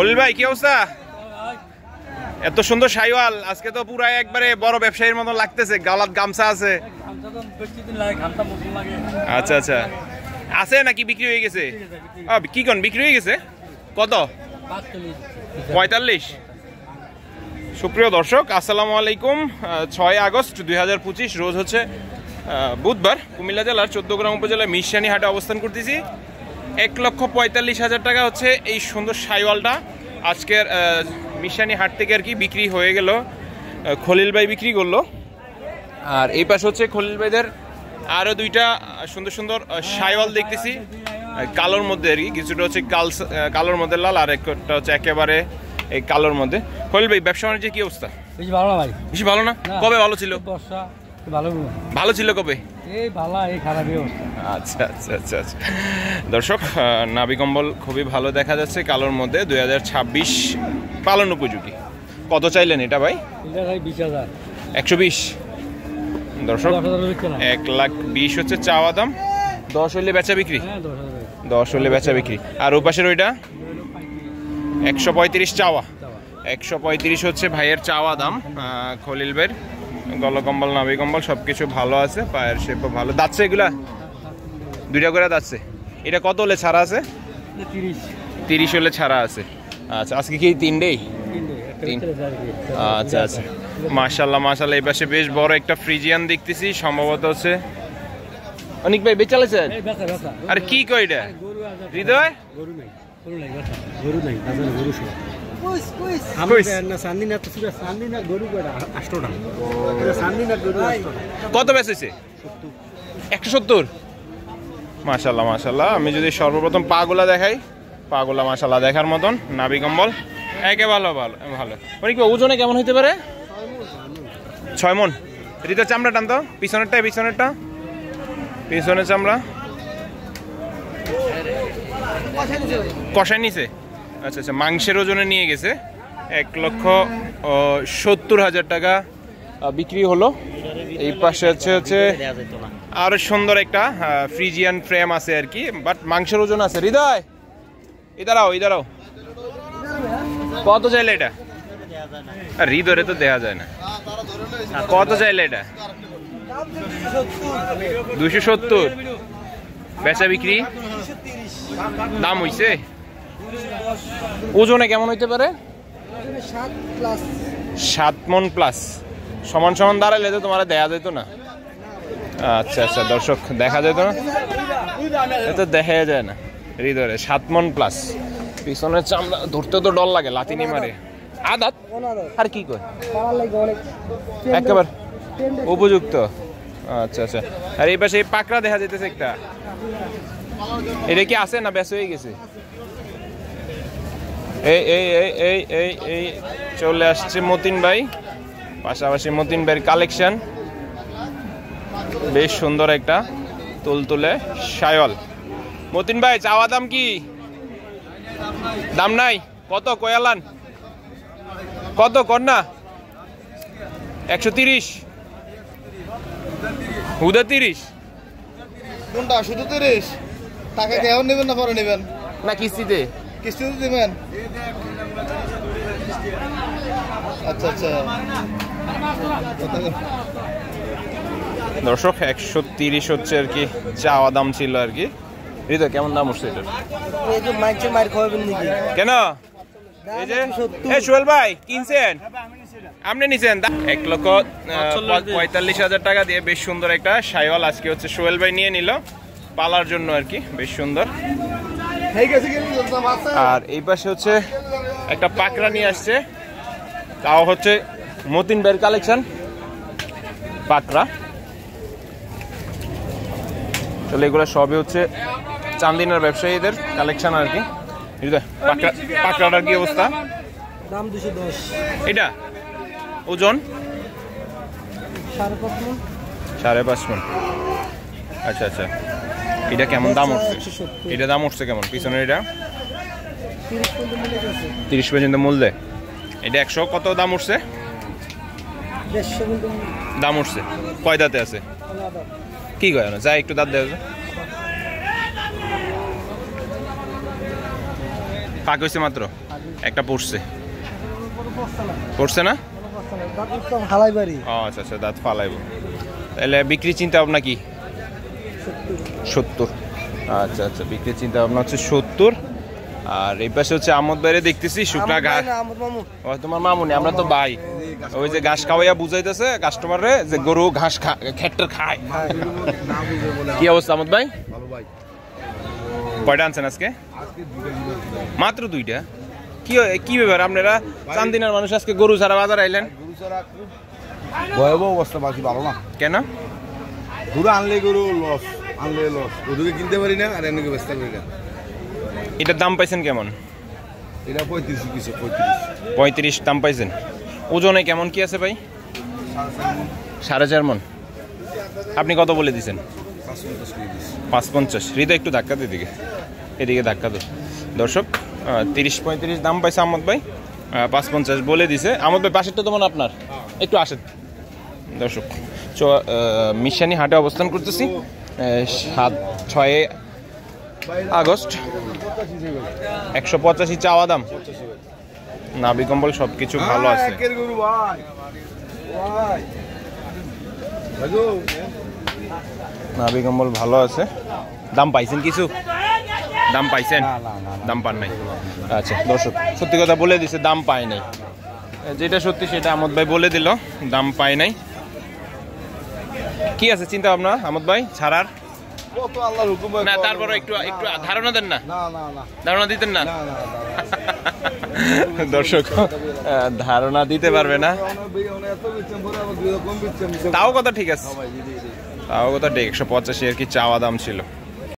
খলিল ভাই কি অবস্থা? এত সুন্দর শাইওয়াল, আজকে তো পুরো একবারে বড় ব্যবসায়ীর মতো লাগতেছে। গালাত গামছা আছে। আচ্ছা আচ্ছা, আছে নাকি বিক্রি হয়ে গেছে? কি কোন বিক্রি হয়ে গেছে? কত? 45। সুপ্রিয় দর্শক আসসালামু আলাইকুম। 6 আগস্ট 2025 রোজ হচ্ছে বুধবার। কুমিল্লা জেলার 14 গ্রাম উপজেলার মিশানি হাটে অবস্থান করতেছি। 1,45,000 টাকা হচ্ছে এই সুন্দর শাইওয়ালটা আজকের মিশানি হাট থেকে আর কি বিক্রি হয়ে গেল। খলিল ভাই বিক্রি করলো। আর এই পাশে হচ্ছে খলিল ভাইদের আরও দুইটা সুন্দর সুন্দর শাইওয়াল দেখতেছি কালোর মধ্যে আর কি। কিছুটা হচ্ছে কালোর মধ্যে লাল, আর একটা হচ্ছে একেবারে এই কালোর মধ্যে। খলিল ভাই ব্যবসা বাণিজ্যের কি অবস্থা? বেশি ভালো না ভাই। বেশি ভালো না? কবে ভালো ছিল? ভালো ছিল কবে? আচ্ছা আচ্ছা আচ্ছা আচ্ছা। দর্শক নাভি কম্বল খুবই ভালো দেখা যাচ্ছে কালোর মধ্যে, 2026 পালন উপযোগী। কত চাইলেন এটা ভাই? 120। দর্শক 1,20,000 হচ্ছে চাওয়া দাম। 10 হলে বেচা বিক্রি? 10 হলে বেচা বিক্রি। আর ও পাশের ওইটা 135 চাওয়া। 135 হচ্ছে ভাইয়ের চাওয়া দাম। খলিল ভাইয়ের গলকম্বল নাভি কম্বল সবকিছু ভালো আছে, পায়ের শেপও ভালো। দাচ্ছে এগুলা দুইটা করে দাচ্ছে। এটা কত হলে ছাড়া আছে? 30 হলে ছাড়া আছে। আচ্ছা আজকে কি 3 ডে? আচ্ছা আচ্ছা, মাশাআল্লাহ মাশাআল্লাহ। এই পাশে বেশ বড় একটা ফ্রিজিয়ান দেখতেছি, সম্ভবত হচ্ছে অনেক ভাই বেচালেছেন। আরে কি কয় এটা হৃদয়? কত বেচেছে? 170। মাশাআল্লাহ মাশাআল্লাহ। আমি যদি সর্বপ্রথম পাগুলা দেখাই, পাগুলা মাশাআল্লাহ দেখার মতন। নাভি কম্বল একে ভালো ভালো ভালো। মানে কি ওজনে কেমন হইতে পারে? 6 মণ। হৃদয় চামড়া টান তো, পিছনেরটা পিছনের চামড়া কষায় নিছে। আচ্ছা আচ্ছা, মাংসের ওজনে নিয়ে গেছে। 1,70,000 টাকা বিক্রি হলো। এই পাশে হচ্ছে আরো সুন্দর একটা ফ্রিজিয়ান ফ্রেম আছে আর কি, বাট মাংসের ওজন আছে। হৃদয় ইদারাও কত চাইলে এটা? হৃদয়ে তো দেখা যায় না। কত চাইলে এটা? 270। বেচা বিক্রি দাম হইছে? ওজনে কেমন হইতে পারে? 7 মণ প্লাস। সমান সমান দাঁড়াইলে তো তোমার দেখা যেত না। আচ্ছা আচ্ছা দর্শক, দেখা যেত না, এটা দেখা যায় না। হৃদয়ে 7 মণ প্লাস। পিছনের চামড়া ধরতে তো ডর লাগে, লাতিনি মারে। আদাত আর কি কয় একেবারে উপযুক্ত। আচ্ছা আচ্ছা। আর এই পাশে পাকড়া দেখা যেতেছে একটা, এটা কি আছে না বেশ হয়ে গেছে? এই এই এই এই এই এই চলে আসছে মতিন ভাই, পাশাপাশি মতিন ভাইয়ের কালেকশন। বেশ সুন্দর একটা তুলতুলে শাইওয়াল। মতিন ভাই চাওয়া দাম কি? দাম নাই? কত কয়ালান? কত কর না? 130 হুদা 30। কোনটা? শুধু 30 টাকা কেমন নেবেন না পরে নেবেন? না কিস্তিতে? কিস্তিতে দেবেন? আচ্ছা আচ্ছা দর্শক 130 হচ্ছে আর কি চাওয়া দাম ছিল আর কি। হৃদয় কেমন দাম উঠছে এটা? কেন? এই যে সোহেল ভাই কিনছেন, আপনি নিছেন? 1,45,000 টাকা দিয়ে বেশ সুন্দর একটা শাইওয়াল আজকে হচ্ছে সোহেল ভাই নিয়ে নিল পালার জন্য আর কি। বেশ সুন্দর। আর এই পাশে হচ্ছে একটা পাকড়া নিয়ে আসছে, তাও হচ্ছে মতিন ভাইয়ের কালেকশন পাকড়া। তাহলে এগুলো সবই হচ্ছে চান্দিনার ব্যবসায়ীদের কালেকশন আর কি। পাকড়াটার কি অবস্থা? দাম 210। এটা ওজন 5.5 মণ। আচ্ছা আচ্ছা, এটা কেমন দাম উঠছে? এটা দাম উঠছে কেমন? পিছনের এটা 30 পর্যন্ত মূল্য। এটা 100 কত দাম উঠছে? দাম উঠছে। কয় দাঁতে আছে? কি কয় না যাই একটু দাঁত দেওয়া। ফাঁক হয়েছে মাত্র একটা পড়ছে পড়ছে না হালাই বাড়ি ও আচ্ছা আচ্ছা দাঁত ফালাইব তাহলে বিক্রি চিন্তা ভাবনা কি 70 আচ্ছা আচ্ছা বিক্রির চিন্তা ভাবনা হচ্ছে 70 আর এই পাশে হচ্ছে আমদ বাইরে দেখতেছি শুকনা ঘাস ও তোমার মামুনি আমরা তো ভাই ওই যে ঘাস খাওয়াইয়া বুঝাইতেছে কাস্টমারে যে গরু ঘাস খেট্টার খায় কি অবস্থা আমদ ভাই কয়টা আনছেন আজকে মাত্র 2টা কি ব্যাপার আপনারা চান্দিনার মানুষ আজকে গরু ছাড়া বাজার আইলেন ভয়াবহ অবস্থা বাকি ভালো না কেন গরু আনলে গরু লস আনলে লস ওদিকে কিনতে পারি না আর এনেকে ব্যস্ত করি না এটার দাম পাইছেন কেমন এটা 35 কিছু 35 দাম পাইছেন ওজনে কেমন কি আছে ভাই 4.5 মন আপনি কত বলে দিছেন 550 হৃদয় একটু ধাক্কা দিয়ে এদিকে ধাক্কা দো দর্শক 30-35 দাম পাইছে আমদ ভাই 550 বলে দিছে আমদ ভাই পাশেরটা তো মনে আপনার একটু আসেন দর্শক মিশানি হাটে অবস্থান করতেছি 7-6 আগস্ট 185 চাওয়া দাম নাভি কম্বল সবকিছু ভালো আছে নাভি কম্বল ভালো আছে দাম পাইছেন কিছু দাম পাইছেন দাম পান নাই আচ্ছা দর্শক সত্যি কথা বলে দিছে দাম পায় নাই যেটা সত্যি সেটা আমদ ভাই বলে দিল দাম পায় নাই কি আছে চিন্তা ভাবনা আমদ ভাই ছাড়ার কত আল্লাহর হুকুম না তারপরে একটু ধারণা দেন না ধারণা দিতেন না দর্শক ধারণা দিতে পারবে না তাও কথা ঠিক আছে তাও কথা ঠিক 185 আর কি চাওয়া দাম ছিল